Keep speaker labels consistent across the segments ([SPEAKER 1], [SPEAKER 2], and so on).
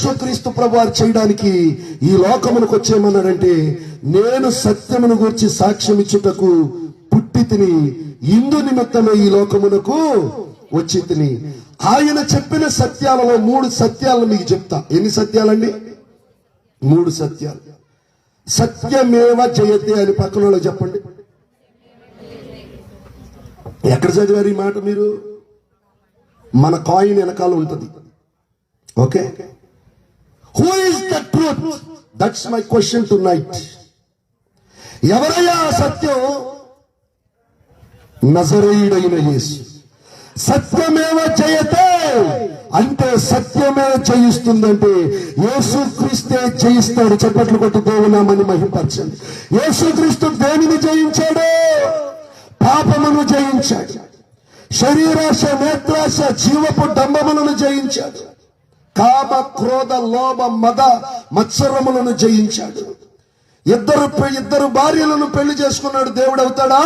[SPEAKER 1] యేసుక్రీస్తు ప్రభువారు చేయడానికి ఈ లోకమునకు వచ్చేమన్నాడంటే, నేను సత్యమును గూర్చి సాక్ష్యం ఇచ్చుటకు పుట్టి తిని, ఇందు నిమిత్తమే ఈ లోకమునకు వచ్చి తిని. ఆయన చెప్పిన సత్యాలలో 3 సత్యాలను మీకు చెప్తా. ఎన్ని సత్యాలండి? 3 సత్యాలు. సత్యమేవ జయతే అని పక్కన వాళ్ళకి చెప్పండి. ఎక్కడ చదివారు ఈ మాట మీరు? మన కాయిన్ వెనకాల ఉంటుంది. Okay, who is the truth? That's my question to night. ఎవరయ్యా సత్యం? నజరేయుడైన యేసు. సత్యమేవ జయతే అంటే సత్యమే జయిస్తుందంటే యేసుక్రీస్తే జయిస్తాడు. చప్పట్లు కొట్టి దేవునామని మహిమపరచండి. యేసుక్రీస్తు దేనిని జయించాడు? పాపమును జయించాడు. శరీరాశ, నేత్రాశ, జీవపు డంబములను జయించాడు. కామ, క్రోధ, లోభ, మద, మత్సరములను జయించాడు. ఇద్దరు భార్యలను పెళ్లి చేసుకున్నాడు. దేవుడు అవుతాడా?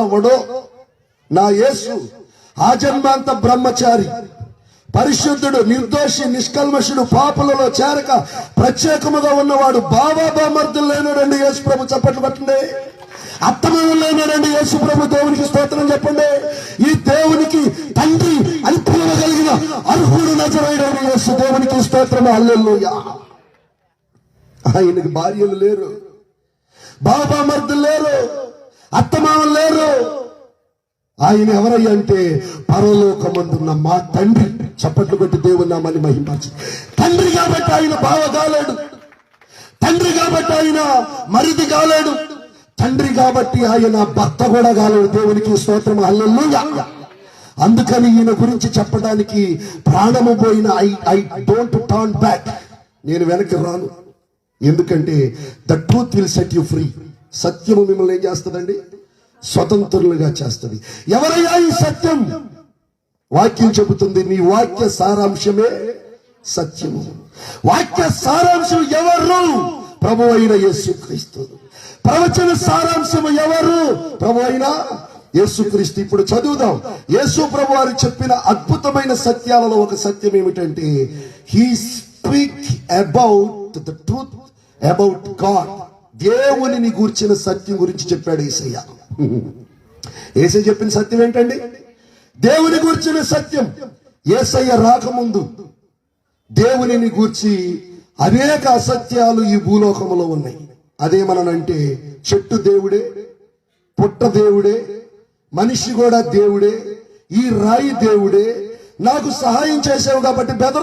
[SPEAKER 1] అవ్వడు. నా యేసు ఆ జన్మాంత బ్రహ్మచారి, పరిశుద్ధుడు, నిర్దోషి, నిష్కల్మషుడు, పాపలలో చేరక ప్రత్యేకముగా ఉన్నవాడు. బామర్దులు లేనాడండి యేసు ప్రభు. చప్పట్లు పట్టండి. అత్తమామలు లేనాడండి యేసు ప్రభు. దేవునికి స్తోత్రం చెప్పండి. ఈ దేవునికి తండ్రి అని పిలవగలిగిన అర్హుడు నజరేయుడైన యేసు. దేవునికి స్తోత్రం. హల్లెలూయా. ఆయనకి భార్యలు లేరు, బామర్దులు లేరు, అత్తమామలు లేరు. ఆయన ఎవరయ్యా అంటే పరలోకమందున్న మా తండ్రి. చప్పట్లు కొట్టి దేవుని నామాన్ని మహిమపరచు. తండ్రి కాబట్టి ఆయన బావ కాలేడు. తండ్రి కాబట్టి ఆయన మరిది కాలేడు. తండ్రి కాబట్టి ఆయన భర్త కూడా కాలేడు. దేవునికి స్తోత్రం. హల్లెలూయా. అందుకని ఈయన గురించి చెప్పడానికి ప్రాణము పోయిన ఐ డోంట్ టర్న్ బ్యాక్. నేను వెనక్కి రాను. ఎందుకంటే the truth will set you free. సత్యము మిమ్మల్ని ఏం చేస్తుందండి? స్వతంత్రులుగా చేస్తుంది. ఎవరయ్యా ఈ సత్యం? వాక్యం చెబుతుంది, నీ వాక్య సారాంశమే సత్యము. వాక్య సారాంశం ఎవరు? ప్రభు అయిన యేసుక్రీస్తు. ప్రవచన సారాంశం ఎవరు? ప్రభు అయిన యేసుక్రీస్తు. ఇప్పుడు చదువుదాం. యేసు ప్రభు వారు చెప్పిన అద్భుతమైన సత్యాలలో ఒక సత్యం ఏమిటంటే, he speak about the truth about God. దేవునిని గూర్చిన సత్యం గురించి చెప్పాడు యేసయ్య. యేసయ్య చెప్పిన సత్యం ఏంటండి? దేవుని గూర్చిన సత్యం. యేసయ్య రాకముందు దేవునిని గూర్చి అనేక అసత్యాలు ఈ భూలోకములో ఉన్నాయి. అదేమనంటే, చెట్టు దేవుడే, పుట్ట దేవుడే, మనిషి కూడా దేవుడే, ఈ రాయి దేవుడే, నాకు సహాయం చేసావు కాబట్టి